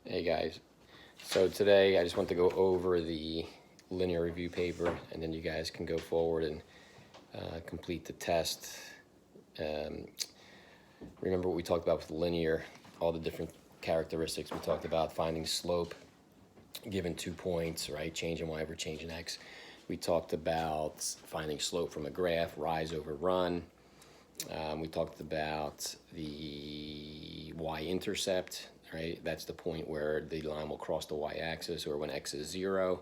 Hey guys, so today I just want to go over the linear review paper, and then you guys can go forward and complete the test. Remember what we talked about with linear, all the different characteristics. We talked about finding slope given 2 points, right? Change in y over change in x. We talked about finding slope from a graph, rise over run. We talked about the y-intercept, right? That's the point where the line will cross the y-axis, or when x is 0.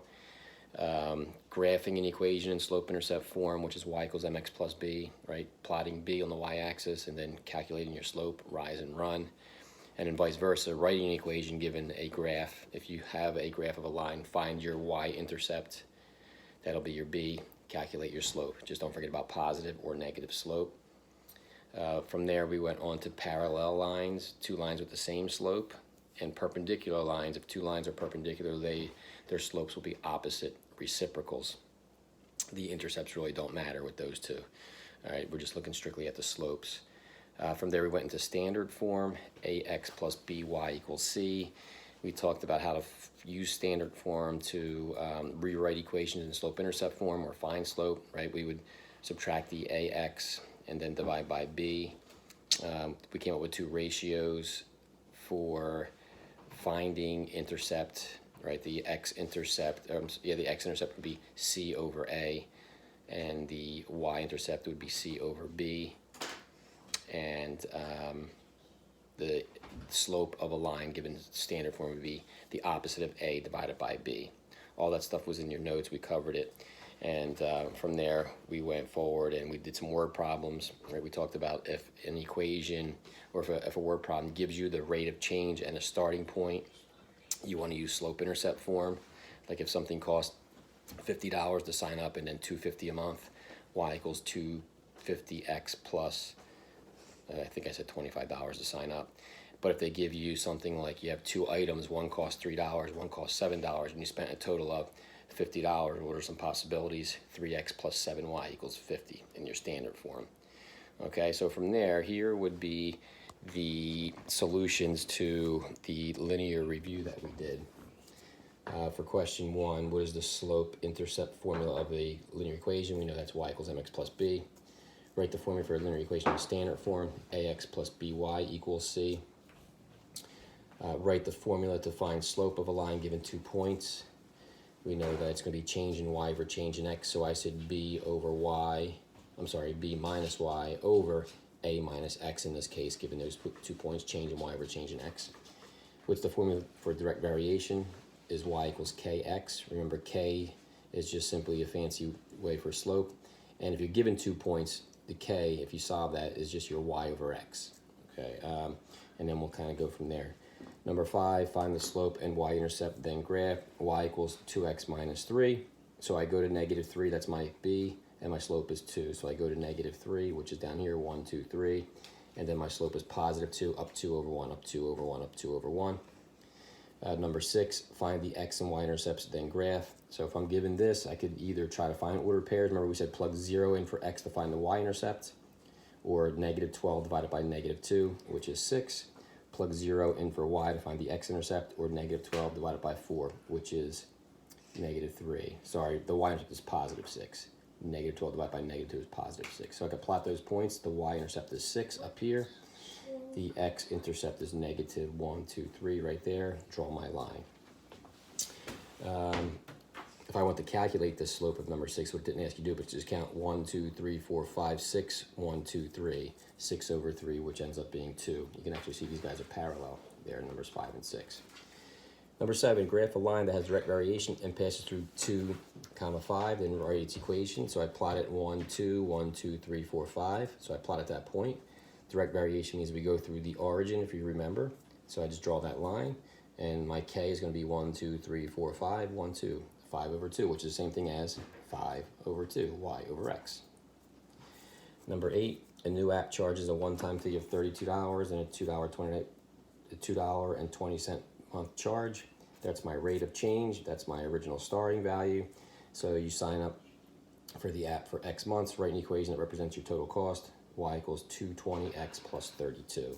Graphing an equation in slope-intercept form, which is y equals mx plus b, right? Plotting b on the y-axis and then calculating your slope, rise and run. And then vice versa, writing an equation given a graph. If you have a graph of a line, find your y-intercept. That'll be your b. Calculate your slope. Just don't forget about positive or negative slope. From there, we went on to parallel lines, two lines with the same slope, and perpendicular lines. If two lines are perpendicular, their slopes will be opposite reciprocals. The intercepts really don't matter with those two. All right, we're just looking strictly at the slopes. From there, we went into standard form, ax plus by equals c. We talked about how to use standard form to rewrite equations in slope-intercept form or find slope, right? We would subtract the ax and then divide by b. We came up with two ratios for finding intercept, right? The x-intercept, the x-intercept would be c over a, and the y-intercept would be c over b. And the slope of a line given standard form would be the opposite of a divided by b. All that stuff was in your notes. We covered it. And from there, we went forward and we did some word problems. Right? We talked about if an equation or if a word problem gives you the rate of change and a starting point, you want to use slope-intercept form. Like if something costs $50 to sign up and then $250 a month, y equals 250x plus, I think I said $25 to sign up. But if they give you something like you have two items, one costs $3, one costs $7, and you spent a total of $50, what are some possibilities? 3x plus 7y equals 50 in your standard form. Okay, so from there, here would be the solutions to the linear review that we did. For question 1, what is the slope-intercept formula of a linear equation? We know that's y equals mx plus b. Write the formula for a linear equation in standard form, ax plus by equals c. Write the formula to find slope of a line given 2 points. We know that it's going to be change in y over change in x, so I said b minus y over a minus x in this case, given those 2 points, change in y over change in x. What's the formula for direct variation? Is y equals kx. Remember, k is just simply a fancy way for slope. And if you're given 2 points, the k, if you solve that, is just your y over x. Okay, and then we'll kind of go from there. Number 5, find the slope and y-intercept, then graph. Y equals 2x minus 3. So I go to negative 3, that's my b, and my slope is 2. So I go to negative 3, which is down here, 1, 2, 3. And then my slope is positive 2, up 2 over 1, up 2 over 1, up 2 over 1. Number 6, find the x and y-intercepts, then graph. So if I'm given this, I could either try to find ordered pairs. Remember we said plug 0 in for x to find the y-intercept, or negative 12 divided by negative 2, which is 6. Plug 0 in for y to find the x-intercept, or negative 12 divided by 4, which is negative 3. Sorry, the y-intercept is positive 6. Negative 12 divided by negative 2 is positive 6. So I can plot those points. The y-intercept is 6 up here. The x-intercept is negative 1, 2, 3 right there. Draw my line. If I want to calculate the slope of number 6, what it didn't ask you to do, but just count 1, 2, 3, 4, 5, 6, 1, 2, 3, 6 over 3, which ends up being 2. You can actually see these guys are parallel there, numbers 5 and 6. Number 7, graph a line that has direct variation and passes through 2, 5, then write its equation. So I plot it 1, 2, 1, 2, 3, 4, 5. So I plot at that point. Direct variation means we go through the origin, if you remember. So I just draw that line, and my k is going to be 1, 2, 3, 4, 5, 1, 2. 5 over 2, which is the same thing as 5 over 2, y over x. Number 8, a new app charges a one-time fee of $32 and a $2.20 month charge. That's my rate of change. That's my original starting value. So you sign up for the app for X months, write an equation that represents your total cost. Y equals 220x plus 32.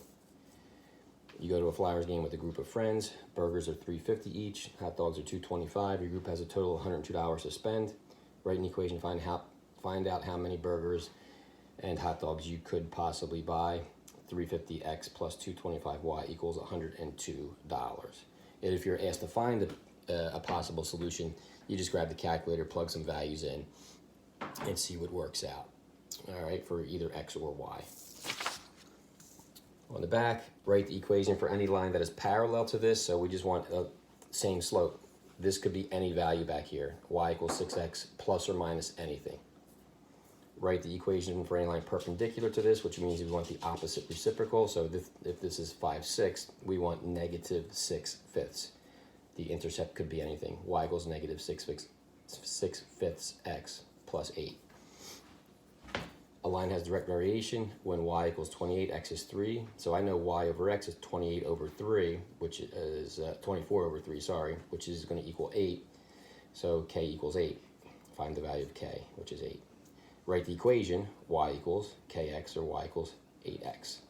go to a Flyers game with a group of friends. Burgers are $3.50 each. Hot dogs are $2.25. Your group has a total of $102 to spend. Write an equation, find out how many burgers and hot dogs you could possibly buy. 350x plus 225y equals $102. And if you're asked to find a possible solution, you just grab the calculator, plug some values in, and see what works out. All right, for either x or y. On the back, write the equation for any line that is parallel to this. So we just want a same slope. This could be any value back here. Y equals 6x plus or minus anything. Write the equation for any line perpendicular to this, which means we want the opposite reciprocal. So if this is 5/6, we want negative 6/5. The intercept could be anything. Y equals negative 6/5 x plus 8. A line has direct variation when y equals 28, x is 3. So I know y over x is 28 over 3, which is 24 over 3, sorry, which is going to equal 8. So k equals 8. Find the value of k, which is 8. Write the equation, y equals kx or y equals 8x.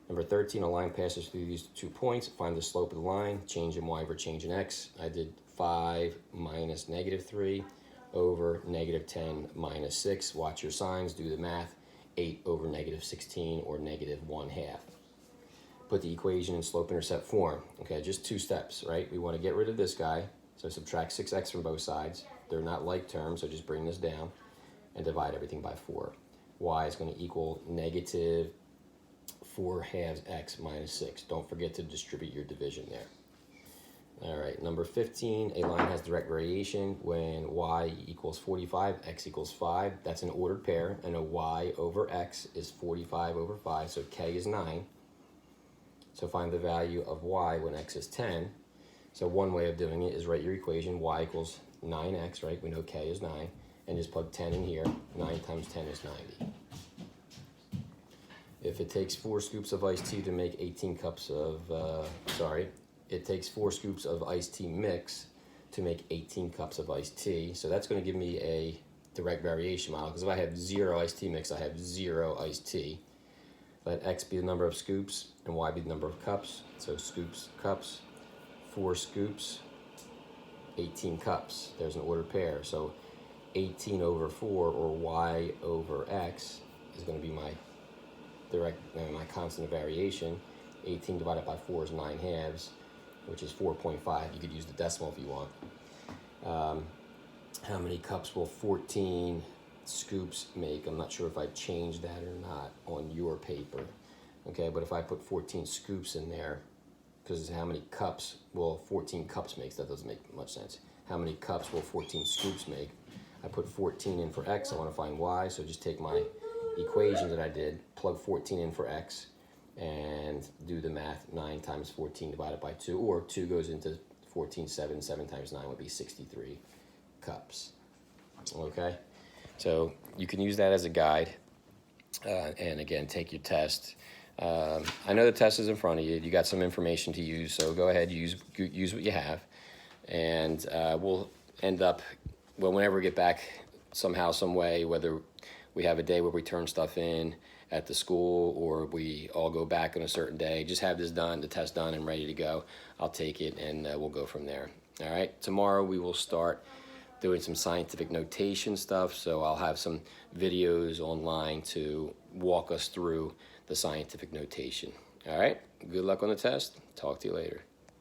Number 13, a line passes through these 2 points. Find the slope of the line, change in y over change in x. I did 5 minus negative 3 over negative 10 minus 6. Watch your signs, do the math. 8 over negative 16 or negative 1/2. Put the equation in slope-intercept form. Okay, just 2 steps, right? We want to get rid of this guy, so subtract 6x from both sides. They're not like terms, so just bring this down and divide everything by 4. Y is going to equal negative 4/2 x minus 6. Don't forget to distribute your division there. All right, number 15, a line has direct variation when y equals 45, x equals 5. That's an ordered pair, and a y over x is 45 over 5, so k is 9. So find the value of y when x is 10. So one way of doing it is write your equation, y equals 9x, right? We know k is 9, and just plug 10 in here. 9 times 10 is 90. If it takes 4 scoops of iced tea to make 18 cups of, it takes 4 scoops of iced tea mix to make 18 cups of iced tea. So that's going to give me a direct variation model, because if I have 0 iced tea mix, I have 0 iced tea. Let x be the number of scoops and y be the number of cups. So scoops, cups, 4 scoops, 18 cups. There's an ordered pair. So 18 over 4, or y over x, is going to be my my constant of variation. 18 divided by 4 is 9/2, which is 4.5. You could use the decimal if you want. How many cups will 14 scoops make? I'm not sure if I changed that or not on your paper. Okay, but if I put 14 scoops in there, because how many cups will 14 cups make? That doesn't make much sense. How many cups will 14 scoops make? I put 14 in for x. I want to find y, so just take my equation that I did, plug 14 in for x, and do the math. 9 times 14 divided by 2, or 2 goes into 14, 7 times 9 would be 63 cups. Okay, so you can use that as a guide, and again, take your test. I know the test is in front of you. You got some information to use, so go ahead, use what you have, and we'll end up, well, whenever we get back somehow, some way, whether we have a day where we turn stuff in at the school or we all go back on a certain day, just have this done, the test done and ready to go. I'll take it and we'll go from there. All right, tomorrow we will start doing some scientific notation stuff, so I'll have some videos online to walk us through the scientific notation. All right, good luck on the test. Talk to you later.